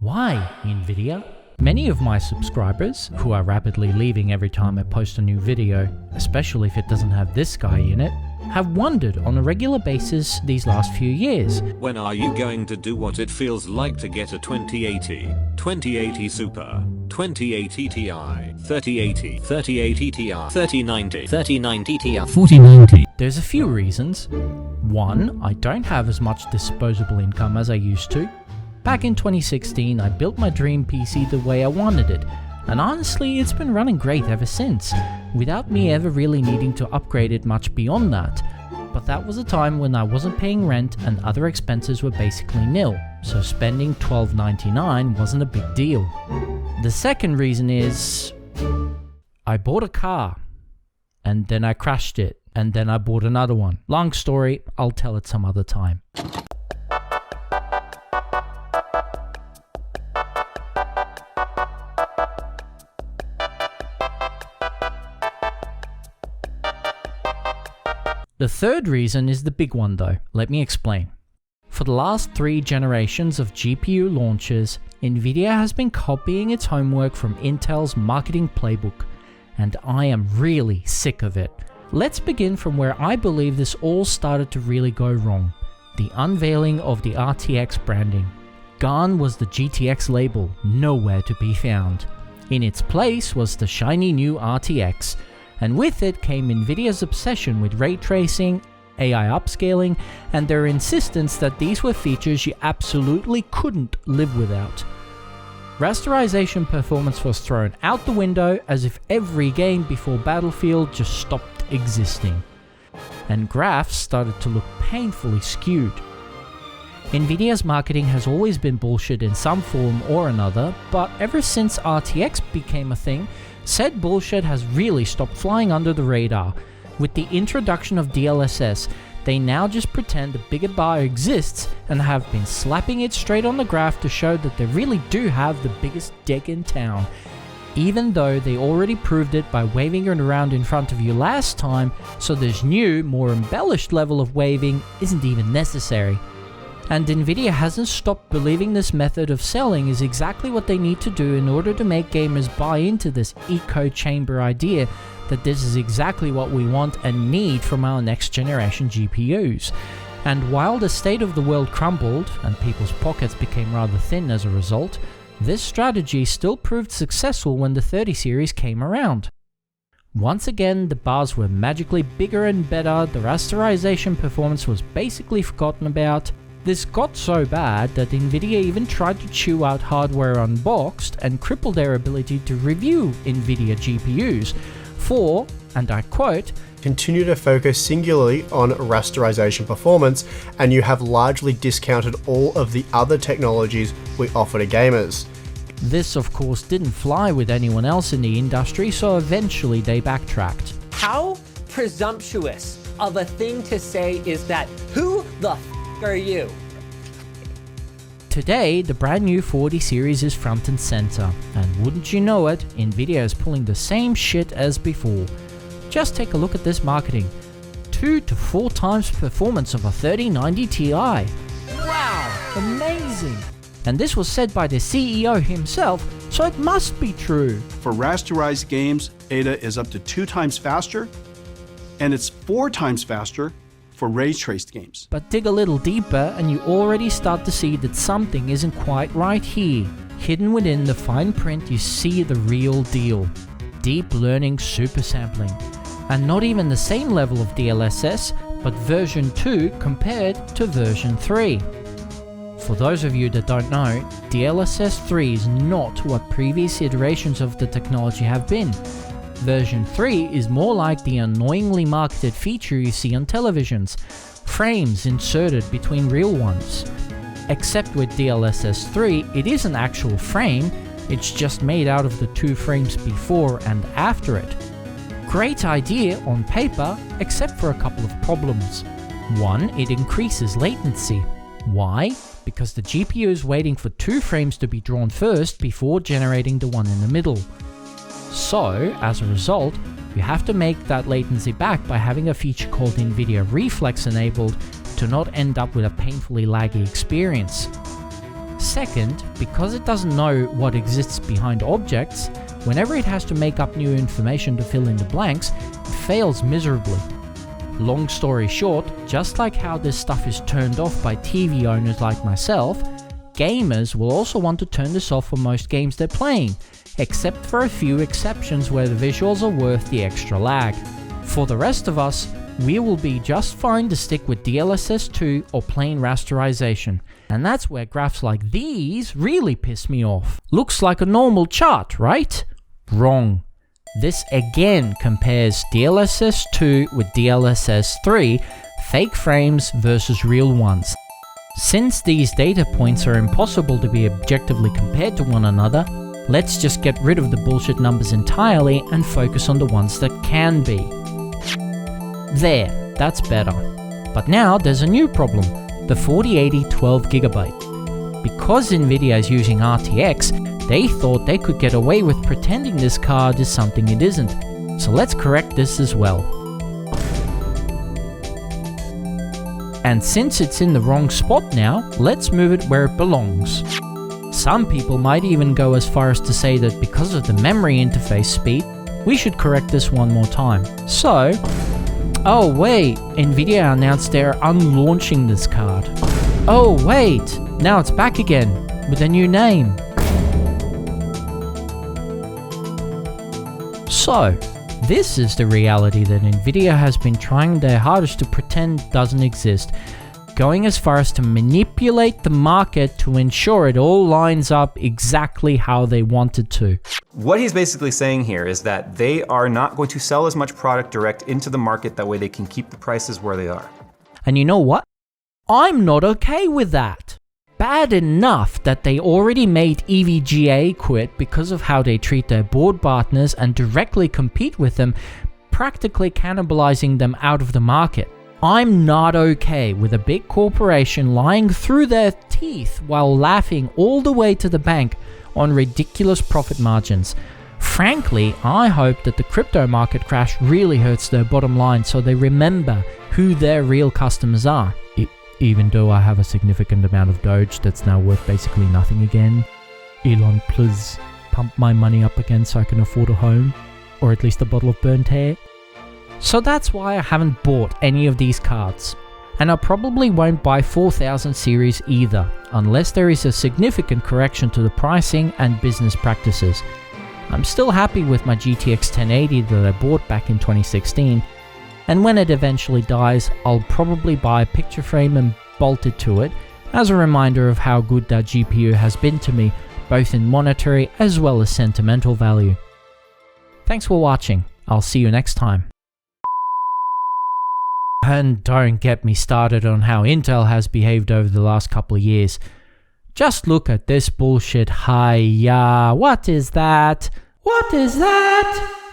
Why, Nvidia? Many of my subscribers, who are rapidly leaving every time I post a new video, especially if it doesn't have this guy in it, have wondered on a regular basis these last few years. When are you going to do what it feels like to get a 2080 Super, 2080 Ti, 3080, 3080 Ti, 3090, 3090 Ti, 4090? There's a few reasons. One, I don't have as much disposable income as I used to. Back in 2016, I built my dream PC the way I wanted it, and honestly, it's been running great ever since, without me ever really needing to upgrade it much beyond that. But that was a time when I wasn't paying rent and other expenses were basically nil, so spending $12.99 wasn't a big deal. The second reason is, I bought a car, and then I crashed it, and then I bought another one. Long story, I'll tell it some other time. The third reason is the big one though, let me explain. For the last 3 generations of GPU launchers, Nvidia has been copying its homework from Intel's marketing playbook, and I am really sick of it. Let's begin from where I believe this all started to really go wrong, the unveiling of the RTX branding. Gone was the GTX label, nowhere to be found. In its place was the shiny new RTX, and with it came Nvidia's obsession with ray tracing, AI upscaling, and their insistence that these were features you absolutely couldn't live without. Rasterization performance was thrown out the window as if every game before Battlefield just stopped existing, and graphs started to look painfully skewed. Nvidia's marketing has always been bullshit in some form or another, but ever since RTX became a thing, said bullshit has really stopped flying under the radar. With the introduction of DLSS, they now just pretend a bigger bar exists and have been slapping it straight on the graph to show that they really do have the biggest dick in town, even though they already proved it by waving it around in front of you last time, so this new, more embellished level of waving isn't even necessary. And Nvidia hasn't stopped believing this method of selling is exactly what they need to do in order to make gamers buy into this echo chamber idea that this is exactly what we want and need from our next generation GPUs. And while the state of the world crumbled and people's pockets became rather thin as a result, this strategy still proved successful when the 30 series came around. Once again, the bars were magically bigger and better, the rasterization performance was basically forgotten about. This got so bad that Nvidia even tried to chew out hardware unboxed and cripple their ability to review Nvidia GPUs for, and I quote, "Continue to focus singularly on rasterization performance, and you have largely discounted all of the other technologies we offer to gamers." This of course didn't fly with anyone else in the industry, so eventually they backtracked. How presumptuous of a thing to say is that? Who the f*** are you? Today, the brand new 40 series is front and center, and wouldn't you know it, Nvidia is pulling the same shit as before. Just take a look at this marketing. 2 to 4 times performance of a 3090 Ti. Wow, amazing! And this was said by the CEO himself, so it must be true. For rasterized games, Ada is up to 2 times faster, and it's 4 times faster for ray-traced games. But dig a little deeper and you already start to see that something isn't quite right here. Hidden within the fine print you see the real deal. Deep learning super sampling. And not even the same level of DLSS, but version 2 compared to version 3. For those of you that don't know, DLSS 3 is not what previous iterations of the technology have been. Version 3 is more like the annoyingly marketed feature you see on televisions, frames inserted between real ones. Except with DLSS 3, it is an actual frame, it's just made out of the 2 frames before and after it. Great idea on paper, except for a couple of problems. One, it increases latency. Why? Because the GPU is waiting for 2 frames to be drawn first before generating the one in the middle. So, as a result, you have to make that latency back by having a feature called Nvidia Reflex enabled to not end up with a painfully laggy experience. Second, because it doesn't know what exists behind objects, whenever it has to make up new information to fill in the blanks, it fails miserably. Long story short, just like how this stuff is turned off by TV owners like myself, gamers will also want to turn this off for most games they're playing, except for a few exceptions where the visuals are worth the extra lag. For the rest of us, we will be just fine to stick with DLSS 2 or plain rasterization, and that's where graphs like these really piss me off. Looks like a normal chart, right? Wrong. This again compares DLSS 2 with DLSS 3, fake frames versus real ones. Since these data points are impossible to be objectively compared to one another, let's just get rid of the bullshit numbers entirely and focus on the ones that can be. There, that's better. But now there's a new problem, the 4080 12GB. Because Nvidia is using RTX, they thought they could get away with pretending this card is something it isn't. So let's correct this as well. And since it's in the wrong spot now, let's move it where it belongs. Some people might even go as far as to say that because of the memory interface speed, we should correct this one more time. So, oh wait, Nvidia announced they're unlaunching this card. Oh wait, now it's back again, with a new name. So, this is the reality that Nvidia has been trying their hardest to pretend doesn't exist, going as far as to manipulate the market to ensure it all lines up exactly how they want it to. What he's basically saying here is that they are not going to sell as much product direct into the market, that way they can keep the prices where they are. And you know what? I'm not okay with that. Bad enough that they already made EVGA quit because of how they treat their board partners and directly compete with them, practically cannibalizing them out of the market. I'm not okay with a big corporation lying through their teeth while laughing all the way to the bank on ridiculous profit margins. Frankly, I hope that the crypto market crash really hurts their bottom line so they remember who their real customers are. Even though I have a significant amount of Doge that's now worth basically nothing again. Elon, please pump my money up again so I can afford a home, or at least a bottle of burnt hair. So that's why I haven't bought any of these cards. And I probably won't buy 4000 series either, unless there is a significant correction to the pricing and business practices. I'm still happy with my GTX 1080 that I bought back in 2016, and when it eventually dies, I'll probably buy a picture frame and bolt it to it as a reminder of how good that GPU has been to me, both in monetary as well as sentimental value. Thanks for watching, I'll see you next time. And don't get me started on how Intel has behaved over the last couple of years. Just look at this bullshit. Hiya, what is that? What is that?